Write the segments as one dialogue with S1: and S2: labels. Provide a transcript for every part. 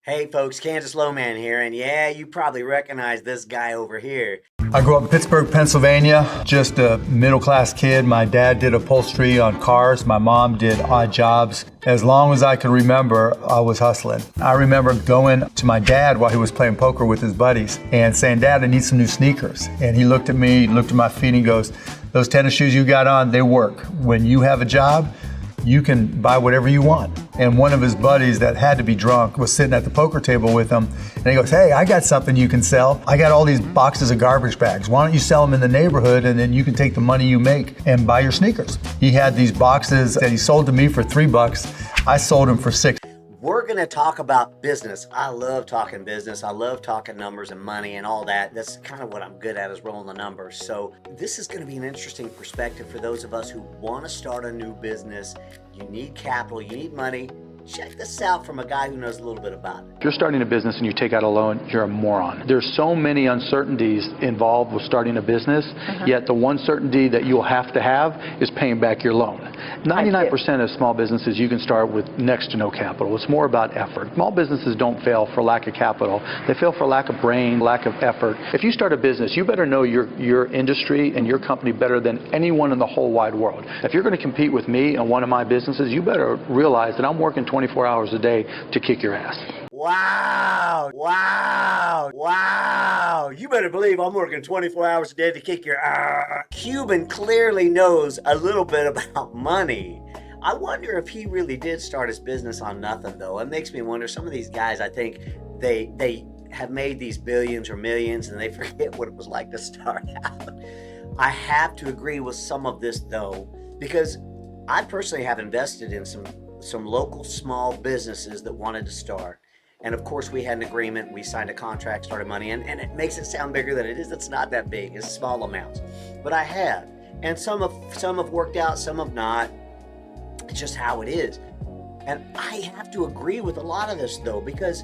S1: Hey folks, Kansas Lowman here, and yeah, you probably recognize this guy over here.
S2: I grew up in Pittsburgh, Pennsylvania, just a middle-class kid. My dad did upholstery on cars. My mom did odd jobs. As long as I can remember, I was hustling. I remember going to my dad while he was playing poker with his buddies and saying, "Dad, I need some new sneakers." And he looked at me, looked at my feet, and he goes, "Those tennis shoes you got on, they work. When you have a job, you can buy whatever you want." And one of his buddies that had to be drunk was sitting at the poker table with him. And he goes, "Hey, I got something you can sell. I got all these boxes of garbage bags. Why don't you sell them in the neighborhood and then you can take the money you make and buy your sneakers?" He had these boxes that he sold to me for $3. I sold them for $6.
S1: We're going to talk about business. I love talking business. I love talking numbers and money and all that. That's kind of what I'm good at, is rolling the numbers. So this is going to be an interesting perspective for those of us who want to start a new business. You need capital, you need money. Check this out from a guy who knows a little bit about it.
S3: If you're starting a business and you take out a loan, you're a moron. There's so many uncertainties involved with starting a business, yet the one certainty that you'll have to have is paying back your loan. 99% of small businesses you can start with next to no capital. It's more about effort. Small businesses don't fail for lack of capital. They fail for lack of brain, lack of effort. If you start a business, you better know your industry and your company better than anyone in the whole wide world. If you're going to compete with me on one of my businesses, you better realize that I'm working 24 hours a day to kick your ass.
S1: Wow, wow, wow. You better believe I'm working 24 hours a day to kick your Cuban clearly knows a little bit about money. I wonder if he really did start his business on nothing, though. It makes me wonder. Some of these guys, I think they have made these billions or millions and they forget what it was like to start out. I have to agree with some of this, though, because I personally have invested in some local small businesses that wanted to start. And of course, we had an agreement, we signed a contract, started money, and it makes it sound bigger than it is. It's not that big, it's small amounts. But I have. And some have worked out, some have not. It's just how it is. And I have to agree with a lot of this, though, because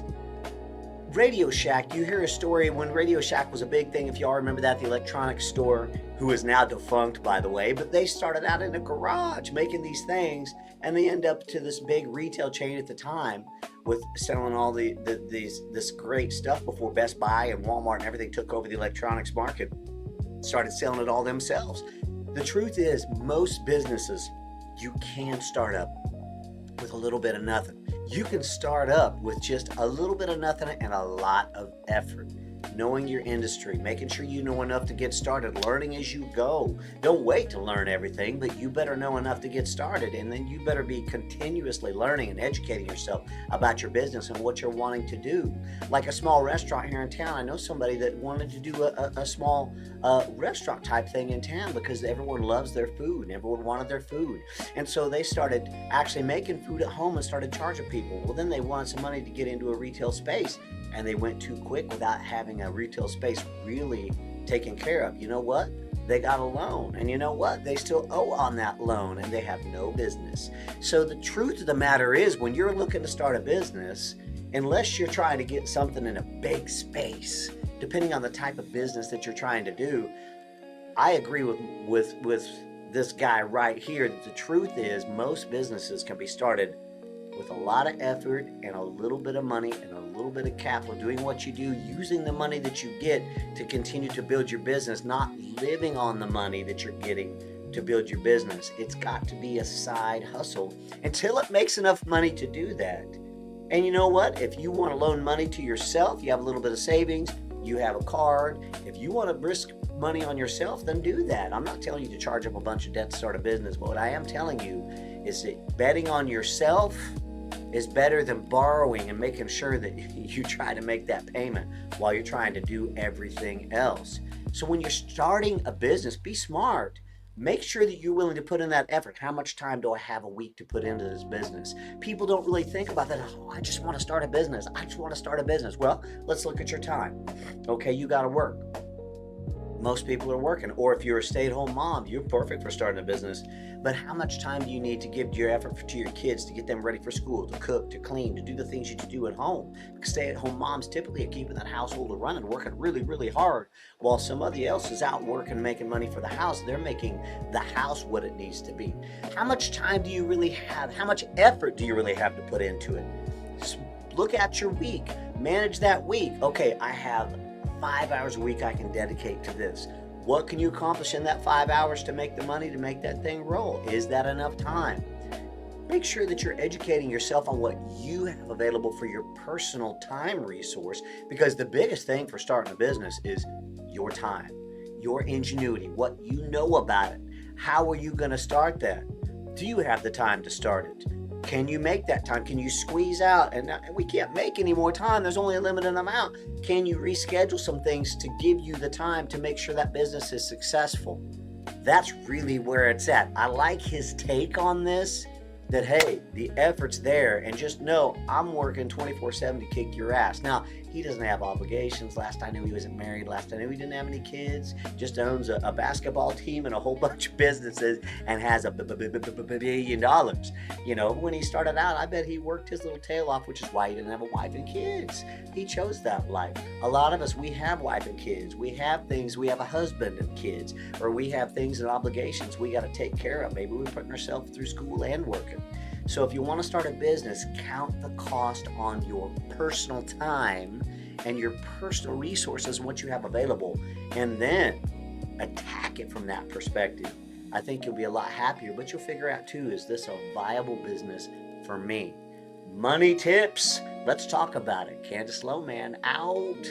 S1: Radio Shack, you hear a story when Radio Shack was a big thing, if y'all remember that, the electronics store, who is now defunct, by the way, but they started out in a garage making these things, and they end up to this big retail chain at the time with selling all this great stuff before Best Buy and Walmart and everything took over the electronics market, started selling it all themselves. The truth is, most businesses, you can start up with a little bit of nothing. You can start up with just a little bit of nothing and a lot of effort. Knowing your industry, making sure you know enough to get started, learning as you go. Don't wait to learn everything, but you better know enough to get started, and then you better be continuously learning and educating yourself about your business and what you're wanting to do. Like a small restaurant here in town, I know somebody that wanted to do a small restaurant type thing in town because everyone loves their food and everyone wanted their food. And so they started actually making food at home and started charging people. Well, then they wanted some money to get into a retail space, and they went too quick without having a retail space really taken care of. You know what? They got a loan, and you know what? They still owe on that loan, and they have no business. So the truth of the matter is, when you're looking to start a business, unless you're trying to get something in a big space, depending on the type of business that you're trying to do, I agree with this guy right here. The truth is, most businesses can be started with a lot of effort and a little bit of money and a little bit of capital, doing what you do, using the money that you get to continue to build your business, not living on the money that you're getting to build your business. It's got to be a side hustle until it makes enough money to do that. And you know what? If you want to loan money to yourself, you have a little bit of savings, you have a card. If you want to risk money on yourself, then do that. I'm not telling you to charge up a bunch of debt to start a business, but what I am telling you is that betting on yourself is better than borrowing and making sure that you try to make that payment while you're trying to do everything else. So when you're starting a business, be smart. Make sure that you're willing to put in that effort. How much time do I have a week to put into this business? People don't really think about that. Oh, I just want to start a business. I just want to start a business. Well, let's look at your time. Okay, you got to work. Most people are working, or if you're a stay-at-home mom, you're perfect for starting a business. But how much time do you need to give your effort to your kids to get them ready for school, to cook, to clean, to do the things you do at home? Because stay-at-home moms typically are keeping that household running, working really, really hard, while somebody else is out working, making money for the house. They're making the house what it needs to be. How much time do you really have? How much effort do you really have to put into it? Look at your week, manage that week. Okay, I have 5 hours a week I can dedicate to this. What can you accomplish in that 5 hours to make the money to make that thing roll? Is that enough time? Make sure that you're educating yourself on what you have available for your personal time resource, because the biggest thing for starting a business is your time, your ingenuity, what you know about it. How are you going to start that? Do you have the time to start it? Can you make that time? Can you squeeze out? And we can't make any more time. There's only a limited amount. Can you reschedule some things to give you the time to make sure that business is successful? That's really where it's at. I like his take on this, that, hey, the effort's there, and just know I'm working 24/7 to kick your ass. Now, he doesn't have obligations. Last I knew, he wasn't married. Last I knew, he didn't have any kids. Just owns a basketball team and a whole bunch of businesses and has $1 billion. You know, when he started out, I bet he worked his little tail off, which is why he didn't have a wife and kids. He chose that life. A lot of us, we have wife and kids. We have things, we have a husband and kids, or we have things and obligations we got to take care of. Maybe we're putting ourselves through school and working. So if you want to start a business, count the cost on your personal time and your personal resources and what you have available, and then attack it from that perspective. I think you'll be a lot happier, but you'll figure out too, is this a viable business for me? Money tips, let's talk about it. Candace Lowman out.